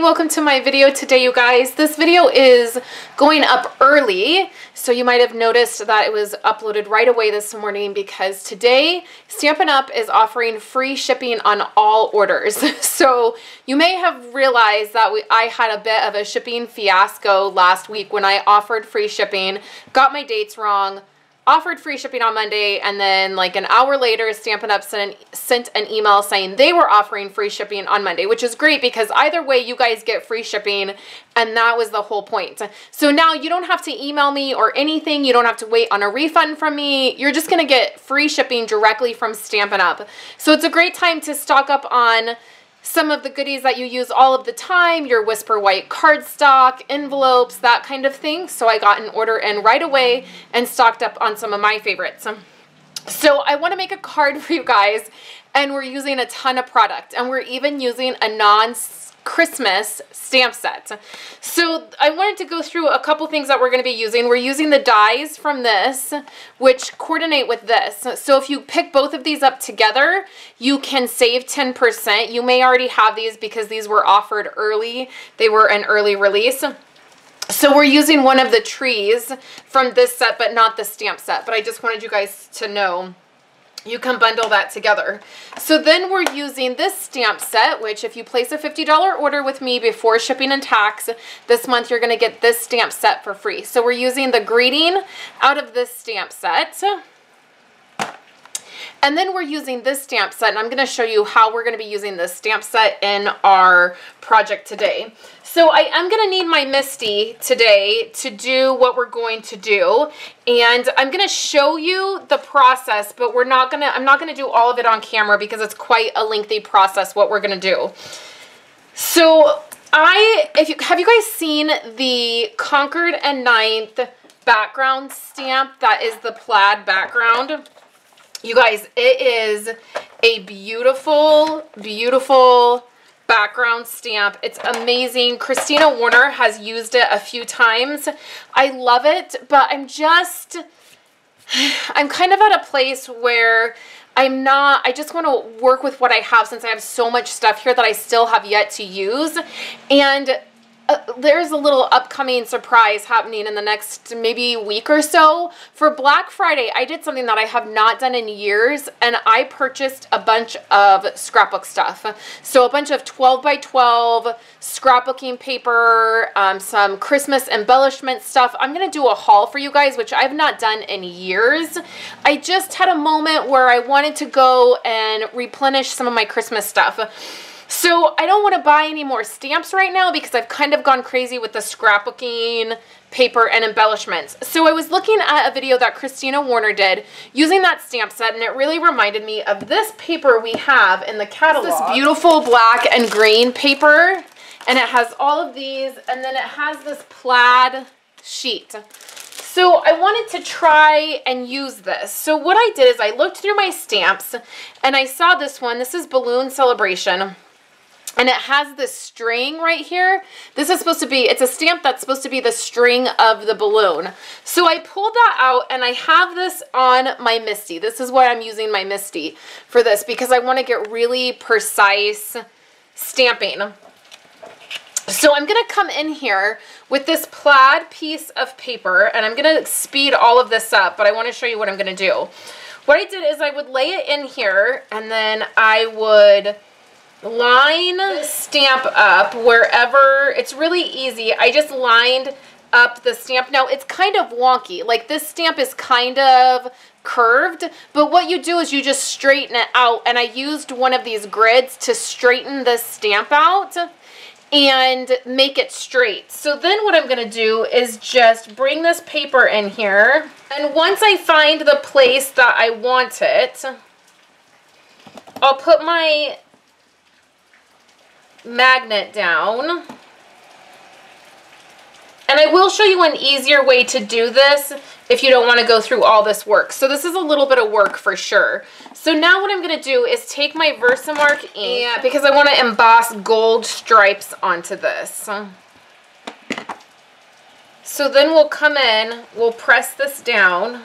welcome to my video today, you guys. This video is going up early, so you might have noticed that it was uploaded right away this morning because today Stampin' Up! Is offering free shipping on all orders. So you may have realized that I had a bit of a shipping fiasco last week when I offered free shipping, got my dates wrong, offered free shipping on Monday, and then like an hour later Stampin' Up! sent an email saying they were offering free shipping on Monday, which is great because either way you guys get free shipping, and that was the whole point. So now you don't have to email me or anything. You don't have to wait on a refund from me. You're just gonna get free shipping directly from Stampin' Up! So it's a great time to stock up on some of the goodies that you use all of the time, your Whisper White cardstock, envelopes, that kind of thing. So I got an order in right away and stocked up on some of my favorites. So I want to make a card for you guys, and we're using a ton of product, and we're even using a non-Christmas stamp set. So I wanted to go through a couple things that we're going to be using. We're using the dies from this, which coordinate with this. So if you pick both of these up together, you can save 10%. You may already have these because these were offered early. They were an early release. So we're using one of the trees from this set, but not the stamp set. But I just wanted you guys to know you can bundle that together. So then we're using this stamp set, which if you place a $50 order with me before shipping and tax, this month you're going to get this stamp set for free. So we're using the greeting out of this stamp set. And then we're using this stamp set, and I'm going to show you how we're going to be using this stamp set in our project today. So I am going to need my Misty today to do what we're going to do, and I'm going to show you the process, but I'm not going to do all of it on camera because it's quite a lengthy process what we're going to do. So have you guys seen the Concord and 9th background stamp that is the plaid background? You guys, it is a beautiful, beautiful background stamp. It's amazing. Christina Warner has used it a few times. I love it, but I'm kind of at a place where I just want to work with what I have since I have so much stuff here that I still have yet to use. And there's a little upcoming surprise happening in the next maybe week or so. For Black Friday, I did something that I have not done in years, and I purchased a bunch of scrapbook stuff. So a bunch of 12 by 12 scrapbooking paper, some Christmas embellishment stuff. I'm going to do a haul for you guys, which I've not done in years. I just had a moment where I wanted to go and replenish some of my Christmas stuff. So I don't want to buy any more stamps right now because I've kind of gone crazy with the scrapbooking paper and embellishments. So I was looking at a video that Christina Warner did using that stamp set, and it really reminded me of this paper we have in the catalog. It's this beautiful black and green paper, and it has all of these, and then it has this plaid sheet. So I wanted to try and use this. So what I did is I looked through my stamps, and I saw this one. This is Balloon Celebration. And it has this string right here. This is supposed to be, it's a stamp that's supposed to be the string of the balloon. So I pulled that out, and I have this on my Misty. This is why I'm using my Misty for this, because I want to get really precise stamping. So I'm going to come in here with this plaid piece of paper, and I'm going to speed all of this up, but I want to show you what I'm going to do. What I did is I would lay it in here, and then I would line the stamp up wherever. It's really easy. I just lined up the stamp. Now it's kind of wonky, like this stamp is kind of curved, but what you do is you just straighten it out, and I used one of these grids to straighten this stamp out and make it straight. So then what I'm going to do is just bring this paper in here, and once I find the place that I want it, I'll put my magnet down, and I will show you an easier way to do this if you don't want to go through all this work. So this is a little bit of work for sure. So now what I'm going to do is take my Versamark ink, because I want to emboss gold stripes onto this. So then we'll come in, we'll press this down,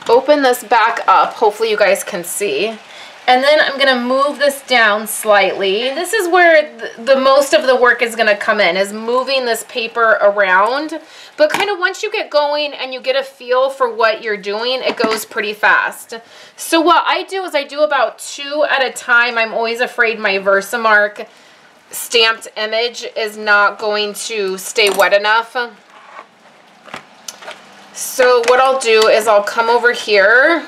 open this back up, hopefully you guys can see, And then I'm going to move this down slightly. This is where the most of the work is going to come in, is moving this paper around. But kind of once you get going and you get a feel for what you're doing, it goes pretty fast. So what I do is I do about 2 at a time. I'm always afraid my Versamark stamped image is not going to stay wet enough. So what I'll do is I'll come over here.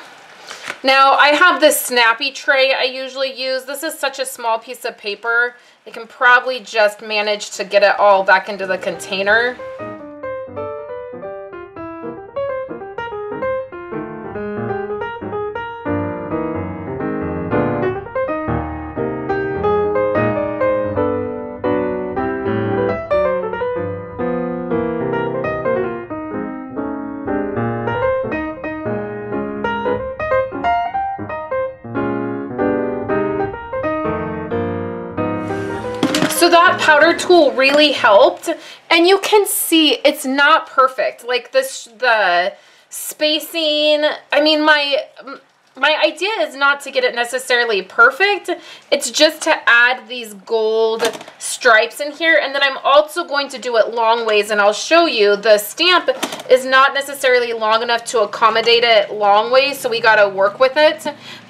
Now, I have this snappy tray I usually use. This is such a small piece of paper. I can probably just manage to get it all back into the container. So that powder tool really helped, and you can see it's not perfect. Like the spacing, I mean, my idea is not to get it necessarily perfect. It's just to add these gold stripes in here, and then I'm also going to do it long ways, and I'll show you the stamp is not necessarily long enough to accommodate it long ways, so we got to work with it.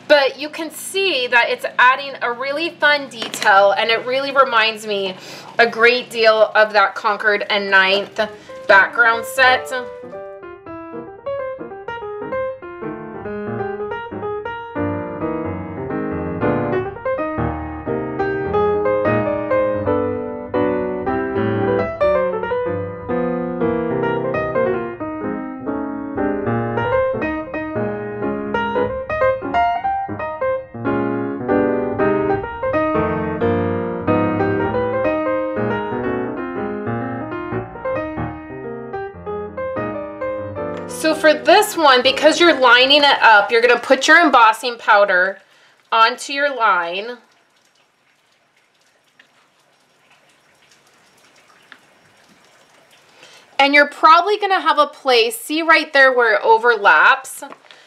But you can see that it's adding a really fun detail, and it really reminds me a great deal of that Concord and 9th background set. So for this one, because you're lining it up, you're going to put your embossing powder onto your line. And you're probably going to have a place, see right there where it overlaps.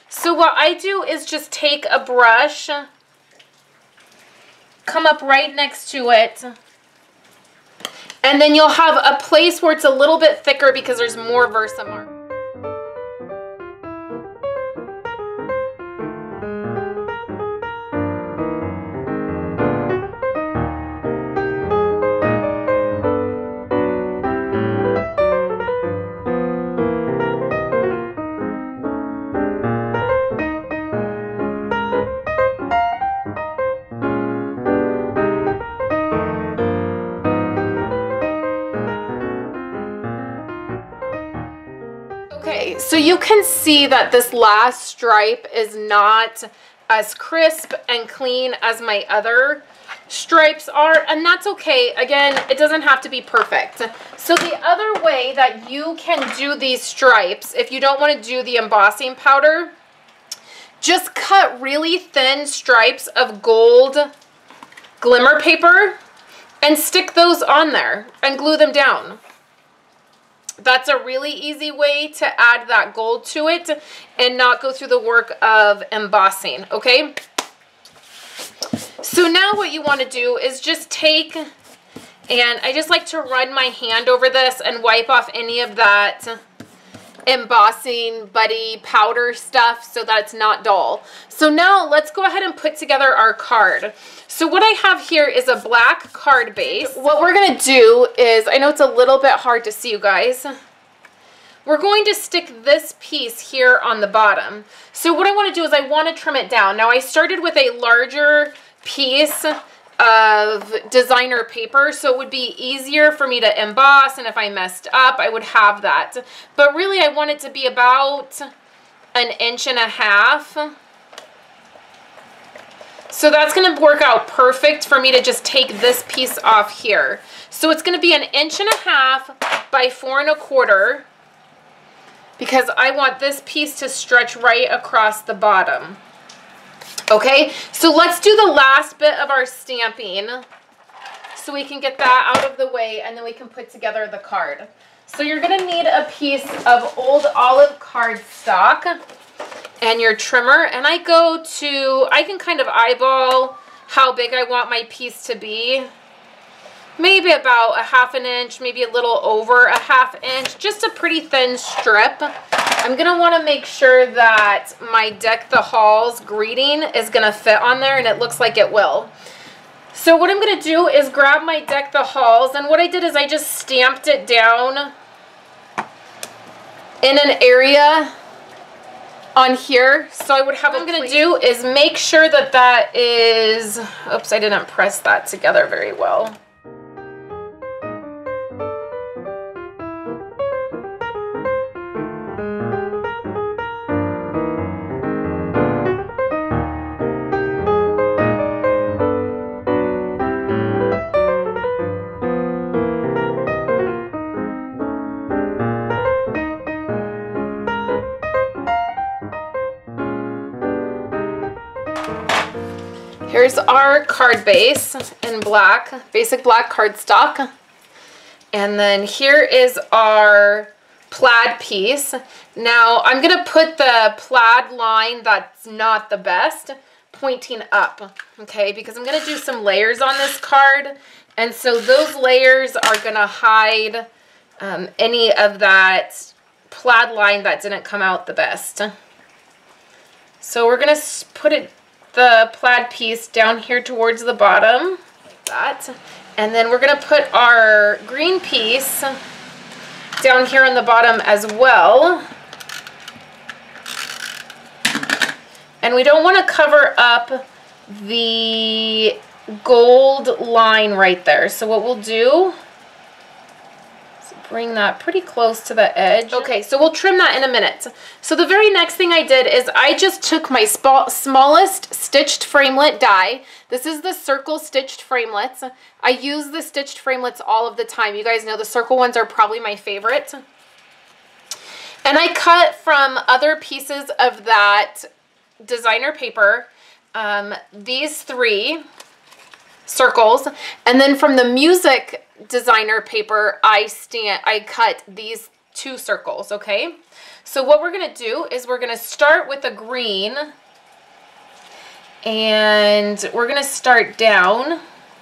So what I do is just take a brush, come up right next to it, and then you'll have a place where it's a little bit thicker because there's more Versamark. Okay, so you can see that this last stripe is not as crisp and clean as my other stripes are, and that's okay. Again, it doesn't have to be perfect. So the other way that you can do these stripes, if you don't want to do the embossing powder, just cut really thin stripes of gold glimmer paper and stick those on there and glue them down. That's a really easy way to add that gold to it and not go through the work of embossing, okay? So now what you want to do is just take, and I just like to run my hand over this and wipe off any of that embossing buddy powder stuff so that it's not dull. So now let's go ahead and put together our card. So what I have here is a black card base. What we're going to do is, I know it's a little bit hard to see, you guys. We're going to stick this piece here on the bottom. So what I want to do is I want to trim it down. Now I started with a larger piece of designer paper, so it would be easier for me to emboss, and if I messed up, I would have that. But really, I want it to be about 1.5 inches. So that's going to work out perfect for me to just take this piece off here. So it's going to be 1.5 inches by 4¼ because I want this piece to stretch right across the bottom. Okay, so let's do the last bit of our stamping so we can get that out of the way, and then we can put together the card. So you're going to need a piece of old olive cardstock. and your trimmer, and I can kind of eyeball how big I want my piece to be. Maybe about a 1/2 inch, maybe a little over a 1/2 inch, just a pretty thin strip. I'm gonna wanna make sure that my Deck the Halls greeting is gonna fit on there, and it looks like it will. So what I'm gonna do is grab my Deck the Halls, and what I did is I just stamped it down in an area on here. So I would have, what I'm gonna do is make sure that that is, oops, I didn't press that together very well. Here's our card base in black, basic black cardstock. And then here is our plaid piece. Now I'm gonna put the plaid line that's not the best pointing up, okay? Because I'm gonna do some layers on this card. And so those layers are gonna hide any of that plaid line that didn't come out the best. So we're gonna put the plaid piece down here towards the bottom, like that. And then we're gonna put our green piece down here on the bottom as well. And we don't wanna cover up the gold line right there. So what we'll do is bring that pretty close to the edge. Okay, so we'll trim that in a minute. So the very next thing I did is I just took my smallest stitched framelit die. This is the circle stitched framelits. I use the stitched framelits all of the time. You guys know the circle ones are probably my favorite. And I cut from other pieces of that designer paper these 3 circles, and then from the music designer paper I cut these 2 circles, okay? So what we're gonna do is we're gonna start with a green, and we're gonna start down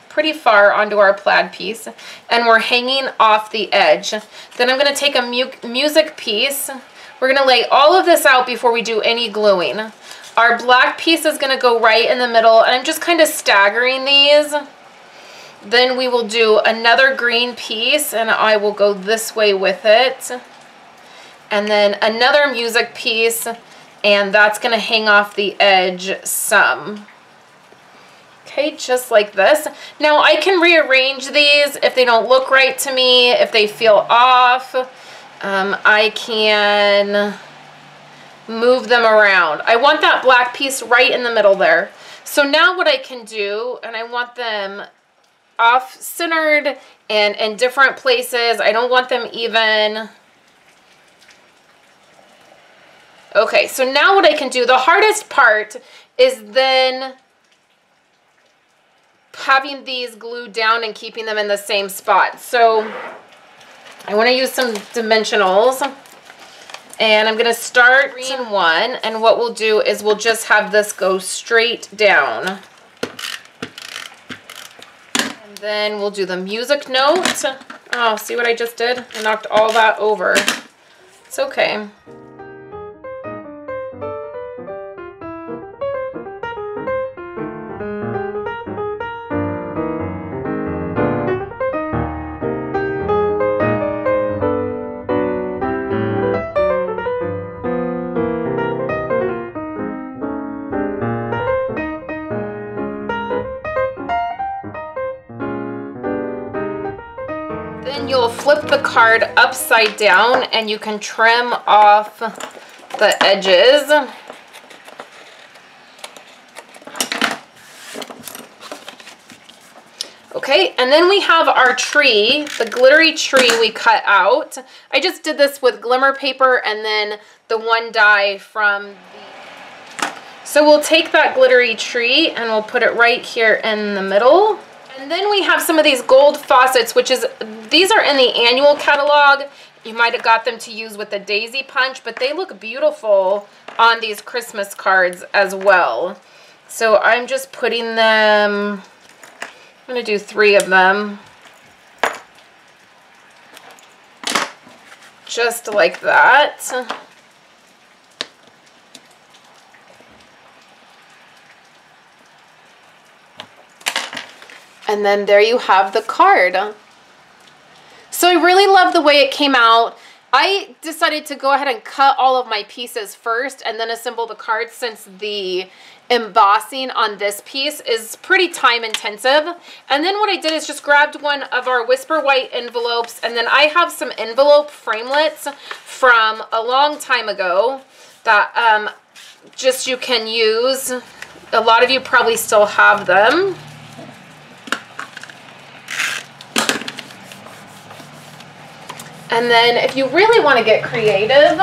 pretty far onto our plaid piece, and we're hanging off the edge. Then I'm gonna take a music piece. We're gonna lay all of this out before we do any gluing. Our black piece is gonna go right in the middle, and I'm just kind of staggering these. Then we will do another green piece, and I will go this way with it. And then another music piece, and that's gonna hang off the edge some. Okay, just like this. Now I can rearrange these if they don't look right to me, if they feel off. I can move them around. I want that black piece right in the middle there. So now what I can do, and I want them off-centered and in different places. I don't want them even. Okay, so now what I can do, the hardest part is then having these glued down and keeping them in the same spot. So I want to use some dimensionals, and I'm going to start green one, and what we'll do is we'll just have this go straight down. And then we'll do the music note. Oh, see what I just did? I knocked all that over. It's okay. Then you'll flip the card upside down and you can trim off the edges. Okay, and then we have our tree, the glittery tree we cut out. I just did this with glimmer paper and then the one die from the... So we'll take that glittery tree and we'll put it right here in the middle. And then we have some of these gold faucets, which is, these are in the annual catalog, You might have got them to use with the daisy punch, but they look beautiful on these Christmas cards as well. So I'm just putting them, I'm going to do 3 of them. Just like that. And then there you have the card. So I really love the way it came out. I decided to go ahead and cut all of my pieces first and then assemble the cards, since the embossing on this piece is pretty time intensive. And then what I did is just grabbed one of our Whisper White envelopes, and then I have some envelope framelits from a long time ago that just you can use. A lot of you probably still have them. And then if you really want to get creative,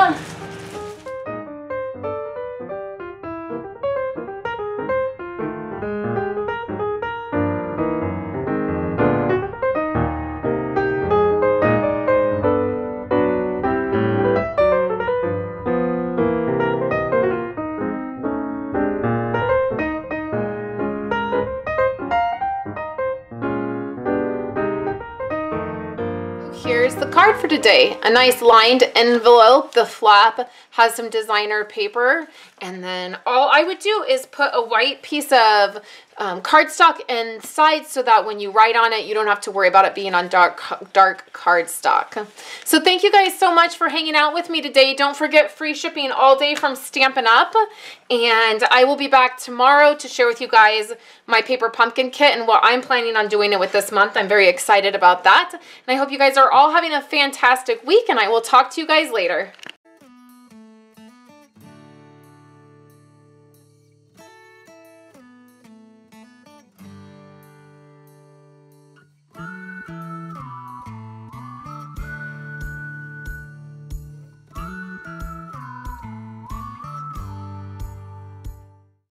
here's the card for today. A nice lined envelope. The flap has some designer paper. And then all I would do is put a white piece of cardstock inside, so that when you write on it, you don't have to worry about it being on dark cardstock. So thank you guys so much for hanging out with me today. Don't forget, free shipping all day from Stampin' Up! And I will be back tomorrow to share with you guys my paper pumpkin kit and what I'm planning on doing it with this month. I'm very excited about that. And I hope you guys are all having a fantastic week, and I will talk to you guys later.